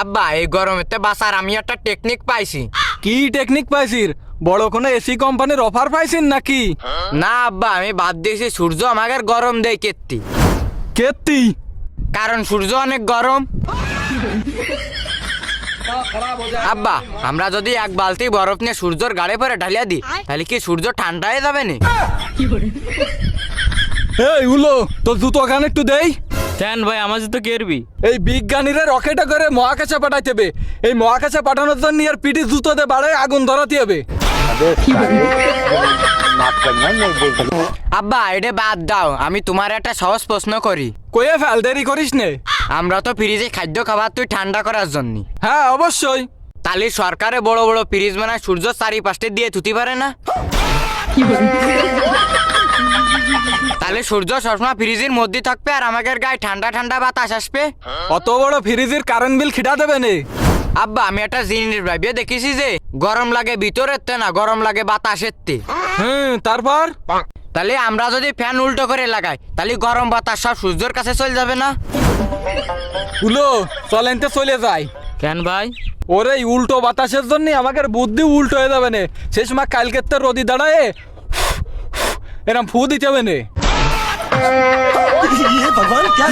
আব্বা এই গরমেতে বাঁচার আমি একটা টেকনিক পাইছি। কি টেকনিক পাইছিস? বড় কোনো এসি কোম্পানির অফার পাইছিস নাকি? না আব্বা, আমি বাদ দিয়েছি সূর্য আমাকে গরম দেয় কেত্তি, কেতি কারণ সূর্য অনেক গরম। আব্বা আমরা যদি এক বালতি বরফ নিয়ে সূর্যর গাড়ি পরে ঢালিয়া দিই তাহলে কি সূর্য ঠান্ডা হয়ে যাবে না? এই উলো তোর জুতো গান একটু দেই। কেন ভাই আমার তো কেরবি? এই বিজ্ঞানীরা রকেটে করে মহাকাশে পাঠাইতে হবে। এই মহাকাশে পাঠানোর জন্য আর পিটি জুতোতে বাড়ে আগুন ধরাতে হবে। আব্বা এটা বাদ দাও, আমি তোমার একটা সহজ প্রশ্ন করি। কয়ে ফেল, দেরি করিস নে। আমরা তো ফ্রিজে খাদ্য খাবার তুই ঠান্ডা করার জন্য, হ্যাঁ অবশ্যই। তাহলে সরকারে বড় বড় ফ্রিজ বানায় সূর্য চারিপাশে দিয়ে থুতি পারে না? তাহলে সূর্য সবসময় ফ্রিজের মধ্যে থাকবে আর আমাদের গায়ে ঠান্ডা ঠান্ডা বাতাস আসবে। অত বড় ফ্রিজের কারেন্ট বিল খিটা দেবে নে। আব্বা আমি একটা জিনিস ভাবিয়ে দেখেছি যে গরম লাগে ভিতরের তে না, গরম লাগে বাতাসের তে। তারপর তাহলে আমরা যদি ফ্যান উল্টো করে লাগাই তাহলে গরম বাতাস সব সূর্যের কাছে চলে যাবে না? উলো চলেনতে চলে যায়। কেন ভাই? ওরে এই উল্টো বাতাসের জন্য আমাকে বুদ্ধি উল্টো হয়ে যাবে নে। সেই সময় কালকে তো রোদি দাঁড়ায় এরম ফু দিতে হবে নে। ये भगवान क्या